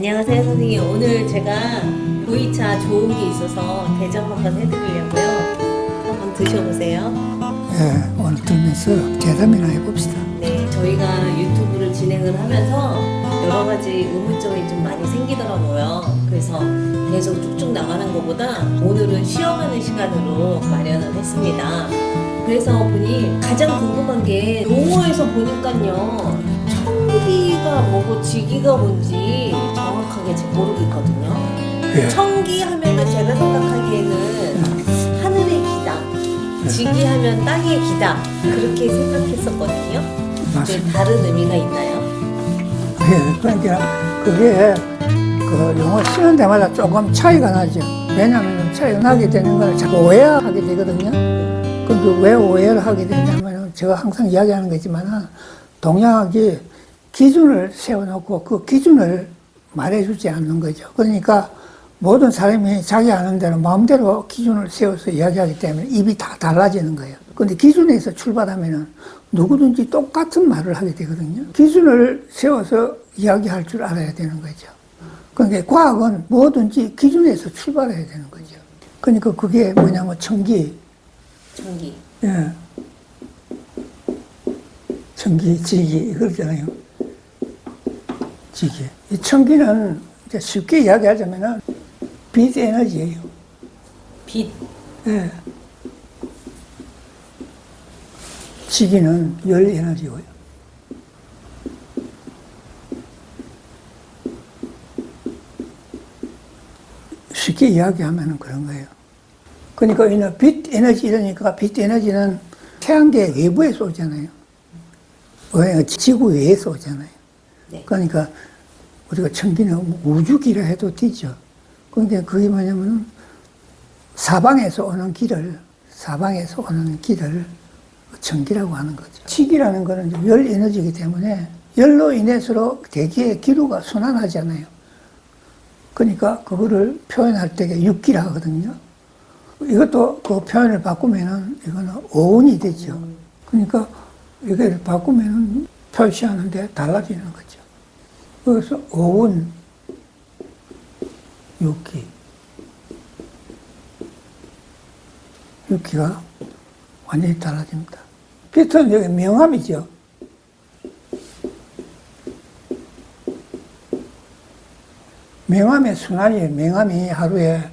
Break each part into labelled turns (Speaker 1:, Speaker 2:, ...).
Speaker 1: 안녕하세요 선생님. 오늘 제가 보이차 좋은 게 있어서 대접 한번 해드리려고요. 한번 드셔보세요.
Speaker 2: 예, 오늘 들면서 대담이나 해봅시다.
Speaker 1: 네, 저희가 유튜브를 진행을 하면서 여러 가지 의문점이 좀 많이 생기더라고요. 그래서 계속 쭉쭉 나가는 것보다 오늘은 쉬어가는 시간으로 마련을 했습니다. 그래서 보니 가장 궁금한 게 용어에서 보니까요, 청기가 뭐고 지기가 뭔지 정확하게 잘 모르겠거든요.
Speaker 2: 예.
Speaker 1: 청기 하면은 제가 생각하기에는 하늘의 기다, 지기 하면 땅의 기다, 그렇게 생각했었거든요. 근데
Speaker 2: 맞습니다.
Speaker 1: 다른 의미가 있나요?
Speaker 2: 예, 그러니까 그게 그 용어 쓰는 데마다 조금 차이가 나죠. 왜냐하면 차이가 나게 되는 걸 자꾸 오해하게 되거든요. 근데 왜 오해를 하게 되냐면 제가 항상 이야기하는 거지만 동양학이 기준을 세워놓고 그 기준을 말해주지 않는 거죠. 그러니까 모든 사람이 자기 아는 대로 마음대로 기준을 세워서 이야기하기 때문에 입이 다 달라지는 거예요. 근데 기준에서 출발하면은 누구든지 똑같은 말을 하게 되거든요. 기준을 세워서 이야기할 줄 알아야 되는 거죠. 그러니까 과학은 뭐든지 기준에서 출발해야 되는 거죠. 그러니까 그게 뭐냐면 청기.
Speaker 1: 청기.
Speaker 2: 예. 청기, 지기, 그러잖아요. 지기. 이 청기는 이제 쉽게 이야기하자면은 빛 에너지예요.
Speaker 1: 빛.
Speaker 2: 예. 지기는 열 에너지고요. 쉽게 이야기하면 그런 거예요. 그러니까 이는 빛 에너지 이러니까 빛 에너지는 태양계 외부에서 오잖아요. 지구 외에서 오잖아요.
Speaker 1: 네.
Speaker 2: 그러니까 우리가 청기는 우주기라 해도 되죠. 그러니까 그게 뭐냐면 사방에서 오는 길을 청기라고 하는 거죠. 지기라는 거는 열 에너지이기 때문에 열로 인해서 대기의 기류가 순환하잖아요. 그러니까 그거를 표현할 때 육기라 하거든요. 이것도 그 표현을 바꾸면은 이거는 오운이 되죠. 그러니까 이걸 바꾸면은 표시하는데 달라지는 거죠. 그래서 오운, 육기. 육기가 완전히 달라집니다. 빛은 여기 명암이죠. 명암의 순환이에요. 명암이 하루에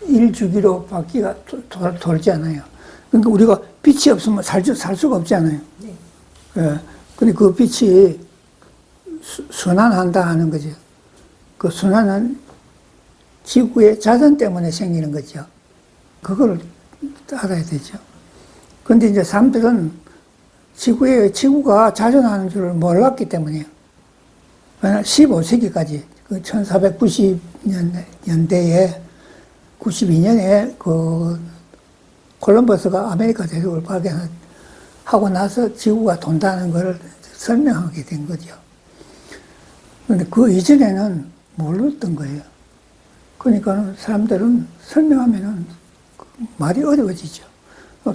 Speaker 2: 1주기로 바퀴가 돌잖아요. 그러니까 우리가 빛이 없으면 살 수가 없잖아요.
Speaker 1: 네.
Speaker 2: 예. 근데 그 빛이 순환한다 하는 거죠. 그 순환은 지구의 자전 때문에 생기는 거죠. 그걸 알아야 되죠. 근데 이제 사람들은 지구가 자전하는 줄을 몰랐기 때문이에요. 15세기까지, 그 1490년대에, 92년에 그 콜럼버스가 아메리카 대륙을 발견하고 나서 지구가 돈다는 걸 설명하게 된 거죠. 그런데 그 이전에는 몰랐던 거예요. 그러니까 사람들은 설명하면은 말이 어려워지죠.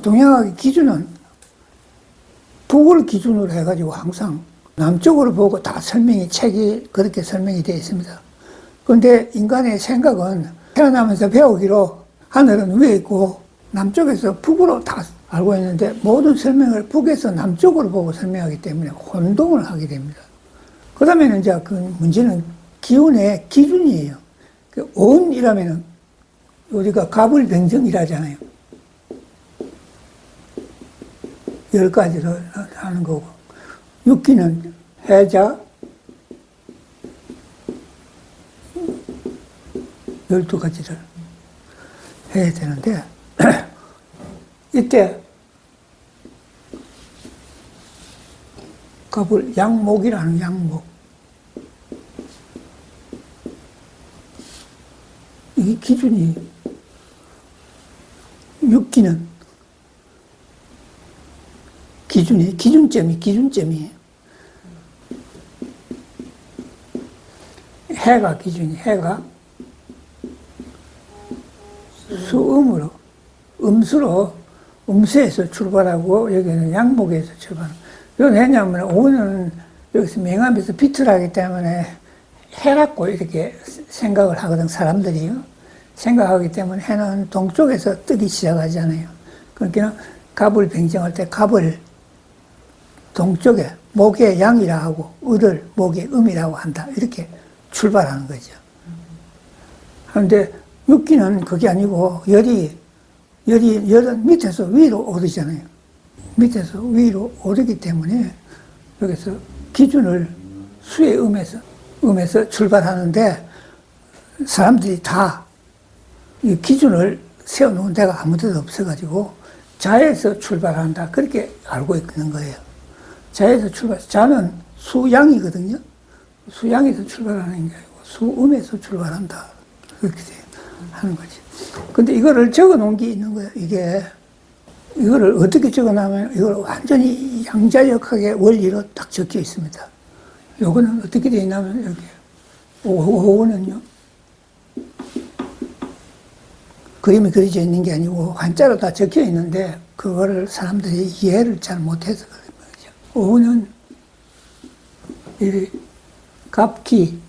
Speaker 2: 동양학의 기준은 북을 기준으로 해가지고 항상 남쪽으로 보고 다 책이 그렇게 설명이 되어 있습니다. 그런데 인간의 생각은 태어나면서 배우기로 하늘은 위에 있고 남쪽에서 북으로 다 알고 있는데 모든 설명을 북에서 남쪽으로 보고 설명하기 때문에 혼동을 하게 됩니다. 그 다음에는 이제 그 문제는 기운의 기준이에요. 그 온이라면은 우리가 가불병정이라잖아요. 10가지를 하는 거고, 육기는 해자 12가지를 해야 되는데, 이때 가불 양목이라는 양목. 이 기준이, 육기는 기준점이에요. 해가 기준이, 해가 수음으로, 음수에서 출발하고, 여기는 양목에서 출발하고. 이건 왜냐하면, 오는 여기서 명암에서 빛을 하기 때문에 해라고 이렇게 생각을 하거든, 사람들이요. 생각하기 때문에 해는 동쪽에서 뜨기 시작하잖아요. 그러니까 갑을 병정할 때 갑을 동쪽에 목의 양이라 하고 을을 목의 음이라고 한다. 이렇게 출발하는 거죠. 그런데 육기는 그게 아니고 열은 밑에서 위로 오르잖아요. 밑에서 위로 오르기 때문에 여기서 기준을 수의 음에서 출발하는데 사람들이 다 이 기준을 세워놓은 데가 아무 데도 없어가지고 자에서 출발한다. 그렇게 알고 있는 거예요. 자에서 자는 수양이거든요. 수양에서 출발하는 게 아니고 수음에서 출발한다. 그렇게 하는 거지. 근데 이거를 적어 놓은 게 있는 거예요. 이거를 어떻게 적어 놨냐면 이걸 완전히 양자역학의 원리로 딱 적혀 있습니다. 요거는 어떻게 되어 있냐면 여기 오는요. 그림이 그려져 있는 게 아니고 한자로 다 적혀 있는데 그거를 사람들이 이해를 잘 못해서 그런 거죠. 오는 이 갑기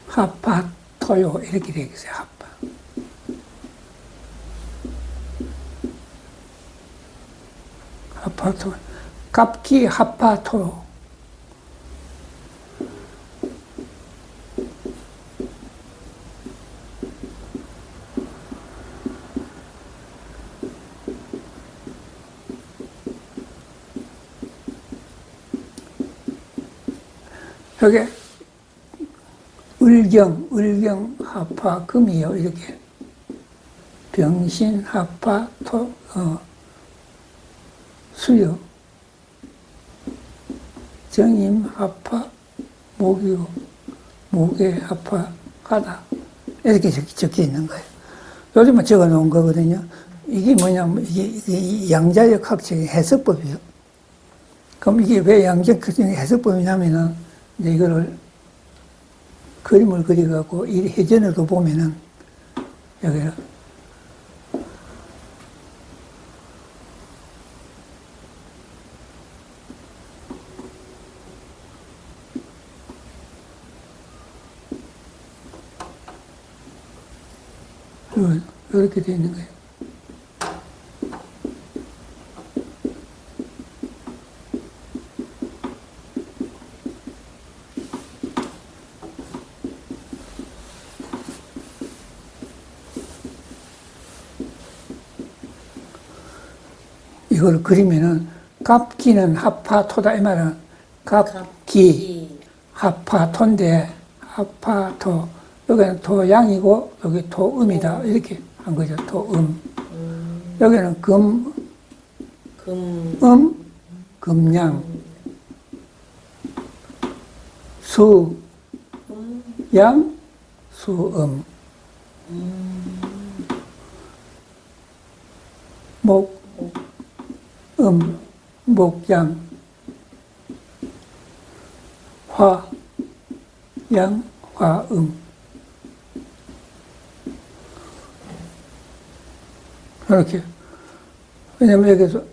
Speaker 2: 합파 토요 이렇게 되어 있어요. 합파. 합파 토. 갑기 합파 토요. 여기 을경, 합파, 금이요. 이렇게 병신, 합파, 수요, 정임, 합파, 목요, 목에 합파, 하다. 이렇게 적혀 있는 거예요. 요즘은 적어 놓은 거거든요. 이게 뭐냐면, 이게 양자역 학적인 해석법이요. 그럼 이게 왜 양자역 학적인 해석법이냐면은, 이제 이거를 그림을 그려갖고 이 해전에도 보면은 여기를 이렇게 되어 있는 거예요. 이걸 그리면은 갑기는 합파토다 이 말은 갑기 합파토인데 합파토 여기는 토양이고 여기 토음이다 이렇게 한 거죠. 토음. 여기는 금양 수양 수음 목양, 화양, 화음. 이렇게. 왜냐면 여기서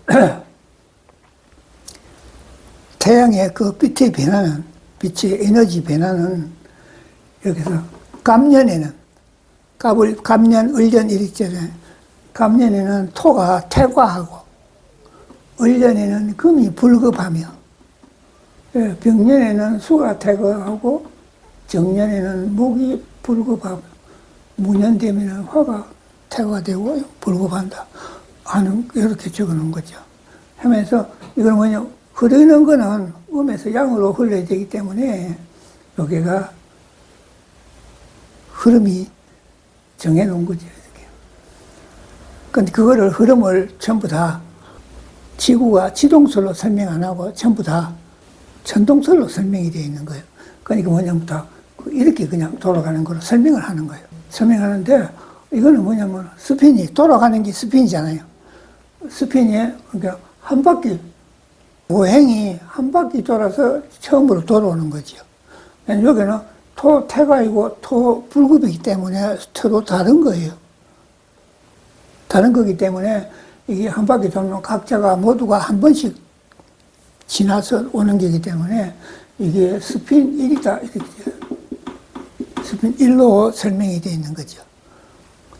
Speaker 2: 태양의 그 빛의 변화는, 빛의 에너지 변화는 여기서 갑년에는, 갑년, 을년 이랬잖아요. 갑년에는 토가 태과하고, 을년에는 금이 불급하며, 병년에는 수가 태거하고, 정년에는 목이 불급하고, 무년되면 화가 태거되고 불급한다 하는 이렇게 적어놓은 거죠. 하면서 이건 뭐냐, 흐르는 거는 음에서 양으로 흘러야 되기 때문에 여기가 흐름이 정해놓은 거죠. 이렇게. 근데 그거를 흐름을 전부 다 지구가 지동설로 설명 안 하고 전부 다 천동설로 설명이 되어 있는 거예요. 그러니까 뭐냐면 다 이렇게 그냥 돌아가는 거로 설명을 하는 거예요. 설명하는데 이거는 뭐냐면 스핀이 돌아가는 게 스핀이잖아요. 스핀이 그러니까 한 바퀴 보행이 한 바퀴 돌아서 처음으로 돌아오는 거죠. 여기는 토 태가이고 토 불급이기 때문에 서로 다른 거예요. 다른 거기 때문에 이게 한 바퀴 돌면 각자가 모두가 한 번씩 지나서 오는 거기 때문에 이게 스핀 1이다 이렇게 스핀 1로 설명이 되어 있는 거죠.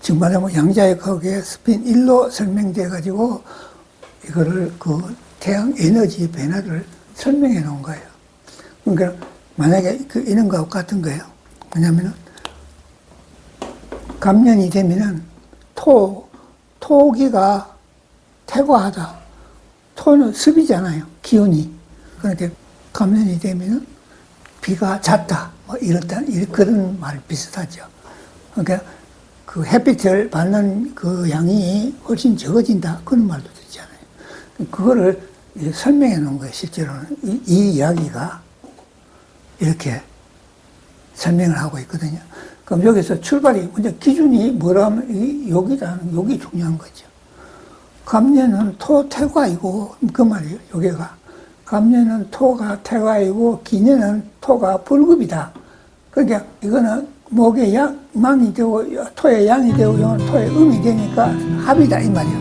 Speaker 2: 지금 말하면 양자역학에 스핀 1로 설명돼 가지고 이거를 그 태양 에너지 변화를 설명해 놓은 거예요. 그러니까 만약에 이런 거하고 같은 거예요. 뭐냐면은 감년이 되면은 토기가 태과하다. 토는 습이잖아요. 기운이. 그러니까 감년이 되면은 비가 잦다. 뭐 이렇다. 그런 말 비슷하죠. 그러니까 그 햇빛을 받는 그 양이 훨씬 적어진다. 그런 말도 있잖아요. 그거를 설명해 놓은 거예요. 실제로는. 이 이야기가 이렇게 설명을 하고 있거든요. 그럼 여기서 출발이, 먼저 기준이 뭐라면, 여기 중요한 거죠. 감년은 토태과이고, 그 말이에요, 여기가. 감년은 토가 태과이고, 기년은 토가 불급이다. 그러니까 이거는 목의 망이 되고, 토의 양이 되고, 이건 토의 음이 되니까 합이다, 이 말이에요.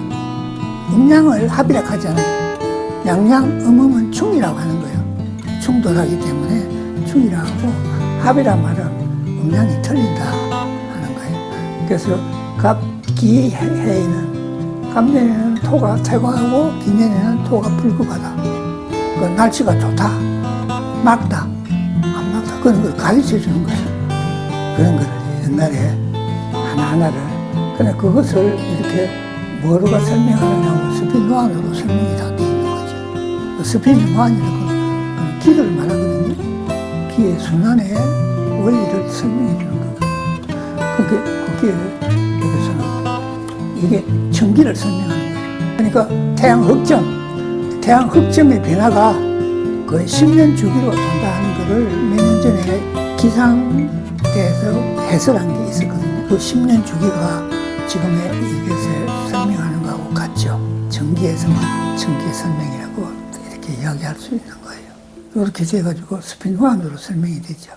Speaker 2: 음양을 합이라고 하잖아요. 양양, 음음은 충이라고 하는 거예요. 충돌하기 때문에 충이라고 하고, 합이란 말은 음양이 틀린다 하는 거예요. 그래서 갑기해에는 감년에는 토가 태과하고 기년에는 토가 불급하다. 그 날씨가 좋다, 맑다, 안 맑다 그런 걸 가르쳐 주는 거예요. 그런 거를 옛날에 하나하나를. 근데 그것을 이렇게 뭐로가 설명하느냐고 스피노안으로 설명이 다 되어 있는 거죠. 스피노안이라는 건 기를 말하거든요. 기의 순환의 원리를 설명해 주는 거예요. 그게 여기서는 이게 전기를 설명하는 거예요. 그러니까 태양 흑점의 변화가 거의 10년 주기로 돈다 하는 거를 몇 년 전에 기상대에서 해설한 게 있었거든요. 그 10년 주기가 지금의 이것에 설명하는 거하고 같죠. 전기에서만 전기 설명이라고 이렇게 이야기할 수 있는 거예요. 이렇게 돼가지고 스핀 호환으로 설명이 되죠.